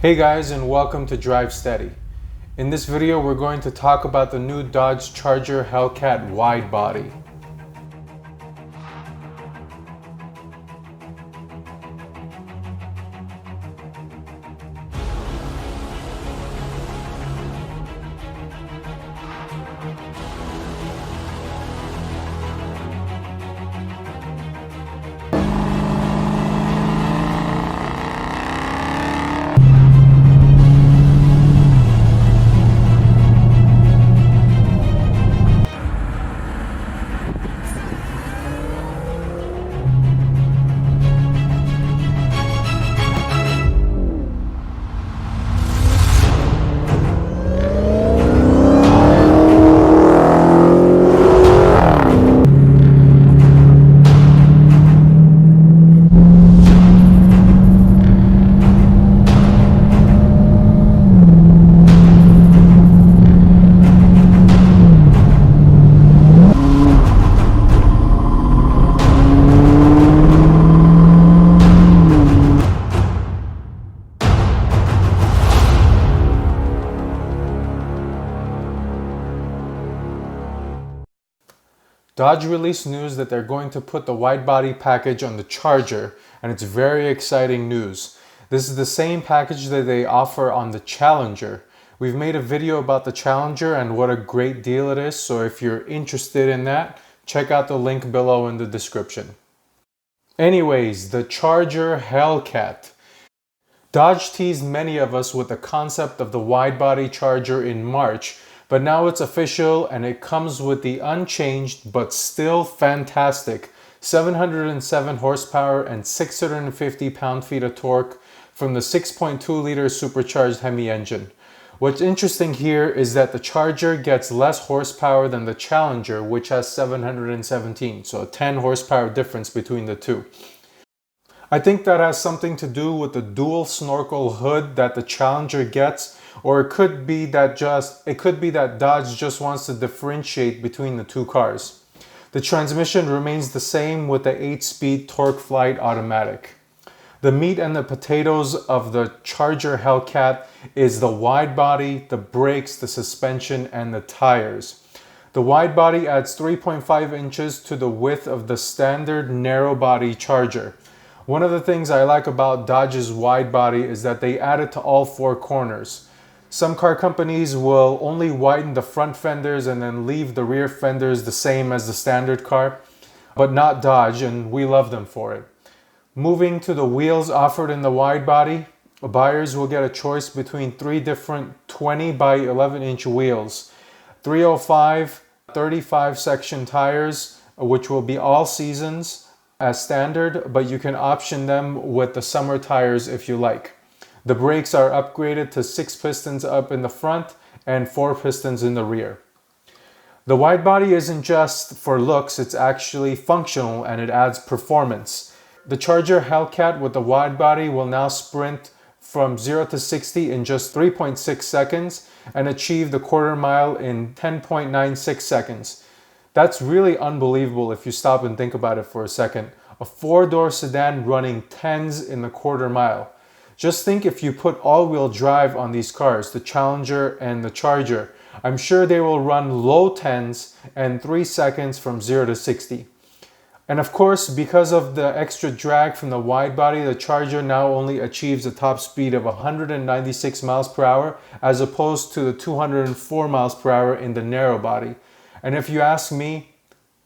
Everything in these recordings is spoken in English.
Hey guys, and welcome to Drive Steady. In this video we're going to talk about the new Dodge Charger Hellcat Widebody. Dodge released news that they're going to put the widebody package on the Charger, and it's very exciting news. This is the same package that they offer on the Challenger. We've made a video about the Challenger and what a great deal it is, so if you're interested in that, check out the link below in the description. Anyways, the Charger Hellcat. Dodge teased many of us with the concept of the widebody Charger in March, but now it's official and it comes with the unchanged but still fantastic 707 horsepower and 650 pound-feet of torque from the 6.2 liter supercharged Hemi engine. What's interesting here is that the Charger gets less horsepower than the Challenger, which has 717, so a 10 horsepower difference between the two. I think that has something to do with the dual snorkel hood that the Challenger gets, or it could be that Dodge just wants to differentiate between the two cars. The transmission remains the same with the 8-speed TorqueFlite automatic. The meat and the potatoes of the Charger Hellcat is the widebody, the brakes, the suspension, and the tires. The widebody adds 3.5 inches to the width of the standard narrow body Charger. One of the things I like about Dodge's widebody is that they add it to all four corners. Some car companies will only widen the front fenders and then leave the rear fenders the same as the standard car, but not Dodge, and we love them for it. Moving to the wheels offered in the widebody, buyers will get a choice between three different 20 by 11 inch wheels, 305, 35 section tires, which will be all seasons as standard, but you can option them with the summer tires if you like. The brakes are upgraded to 6 pistons up in the front and 4 pistons in the rear. The widebody isn't just for looks, it's actually functional and it adds performance. The Charger Hellcat with the widebody will now sprint from 0 to 60 in just 3.6 seconds and achieve the quarter mile in 10.96 seconds. That's really unbelievable if you stop and think about it for a second. A 4-door sedan running 10s in the quarter mile. Just think if you put all-wheel drive on these cars, the Challenger and the Charger, I'm sure they will run low 10s and 3 seconds from 0 to 60. And of course, because of the extra drag from the widebody, the Charger now only achieves a top speed of 196 miles per hour as opposed to the 204 miles per hour in the narrow body. And if you ask me,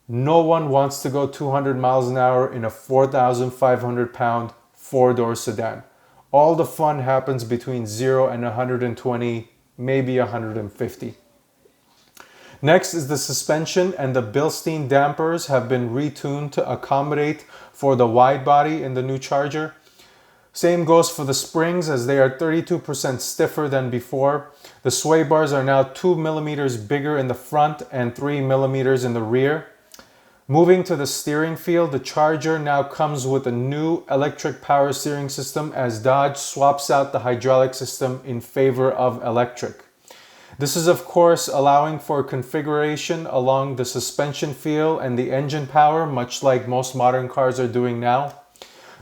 no one wants to go 200 miles an hour in a 4,500 pound 4-door sedan. All the fun happens between 0 and 120, maybe 150. Next is the suspension, and the Bilstein dampers have been retuned to accommodate for the widebody in the new Charger. Same goes for the springs, as they are 32% stiffer than before. The sway bars are now 2 millimeters bigger in the front and 3 millimeters in the rear. Moving to the steering feel, the Charger now comes with a new electric power steering system as Dodge swaps out the hydraulic system in favor of electric. This is of course allowing for configuration along the suspension feel and the engine power, much like most modern cars are doing now.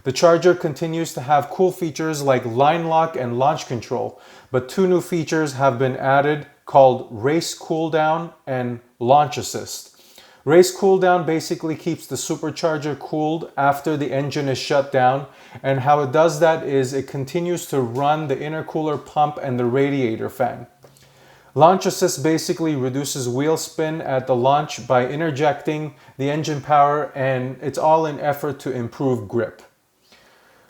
The Charger continues to have cool features like line lock and launch control, but two new features have been added called Race Cooldown and Launch Assist. Race Cooldown basically keeps the supercharger cooled after the engine is shut down, and how it does that is it continues to run the intercooler pump and the radiator fan. Launch Assist basically reduces wheel spin at the launch by interjecting the engine power, and it's all in effort to improve grip.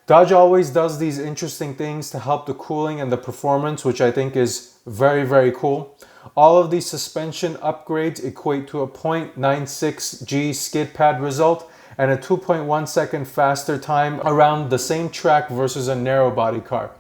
Dodge always does these interesting things to help the cooling and the performance, which I think is very, very cool. All of these suspension upgrades equate to a 0.96 G skid pad result and a 2.1 second faster time around the same track versus a narrow body car.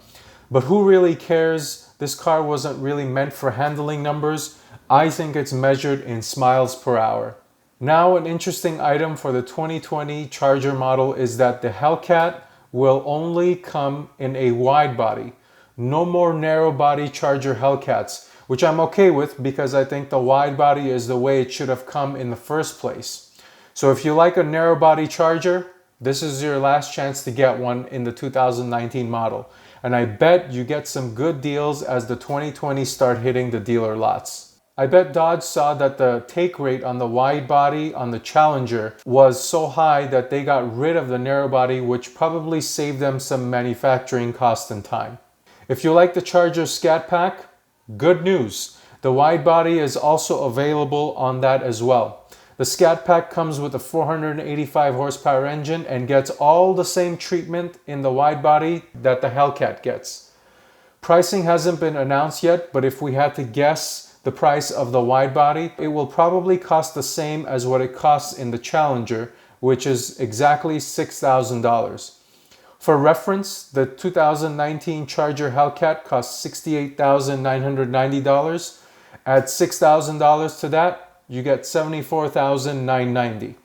But who really cares? This car wasn't really meant for handling numbers. I think it's measured in miles per hour. Now, an interesting item for the 2020 Charger model is that the Hellcat will only come in a wide body. No more narrow body Charger Hellcats, which I'm okay with because I think the wide body is the way it should have come in the first place. So if you like a narrow body Charger, this is your last chance to get one in the 2019 model. And I bet you get some good deals as the 2020 start hitting the dealer lots. I bet Dodge saw that the take rate on the wide body on the Challenger was so high that they got rid of the narrow body, which probably saved them some manufacturing cost and time. If you like the Charger Scat Pack, good news. The wide body is also available on that as well. The Scat Pack comes with a 485 horsepower engine and gets all the same treatment in the wide body that the Hellcat gets. Pricing hasn't been announced yet, but if we had to guess the price of the wide body, it will probably cost the same as what it costs in the Challenger, which is exactly $6,000. For reference, the 2019 Charger Hellcat costs $68,990. Add $6,000 to that, you get $74,990.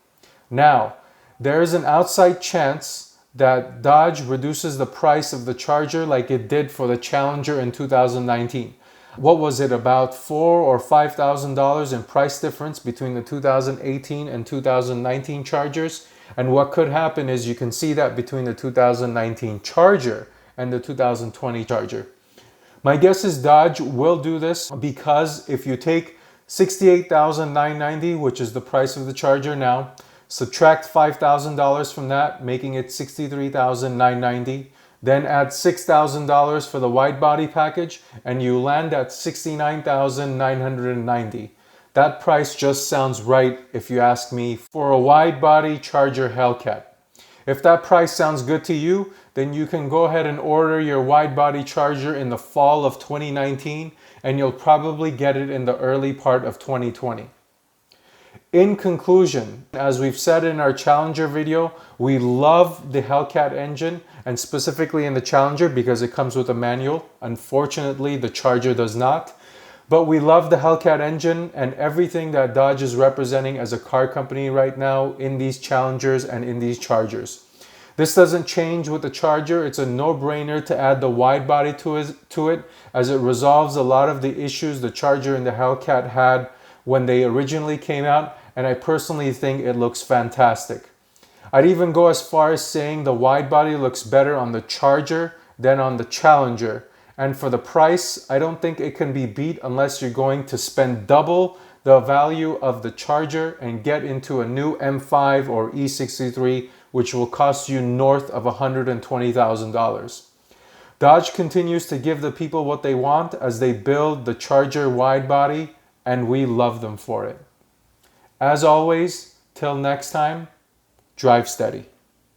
Now, there is an outside chance that Dodge reduces the price of the Charger like it did for the Challenger in 2019. What was it, about $4,000 or $5,000 in price difference between the 2018 and 2019 Chargers? And what could happen is you can see that between the 2019 Charger and the 2020 Charger. My guess is Dodge will do this because if you take $68,990, which is the price of the Charger now, subtract $5,000 from that, making it $63,990, then add $6,000 for the wide body package, and you land at $69,990. That price just sounds right, if you ask me, for a wide body Charger Hellcat. If that price sounds good to you, then you can go ahead and order your wide body Charger in the fall of 2019, and you'll probably get it in the early part of 2020. In conclusion, as we've said in our Challenger video, we love the Hellcat engine, and specifically in the Challenger because it comes with a manual. Unfortunately, the Charger does not. But we love the Hellcat engine and everything that Dodge is representing as a car company right now in these Challengers and in these Chargers. This doesn't change with the Charger. It's a no-brainer to add the wide body to it as it resolves a lot of the issues the Charger and the Hellcat had when they originally came out, and I personally think it looks fantastic. I'd even go as far as saying the wide body looks better on the Charger than on the Challenger. And for the price, I don't think it can be beat unless you're going to spend double the value of the Charger and get into a new M5 or E63, which will cost you north of $120,000. Dodge continues to give the people what they want as they build the Charger wide body, and we love them for it. As always, till next time, drive steady.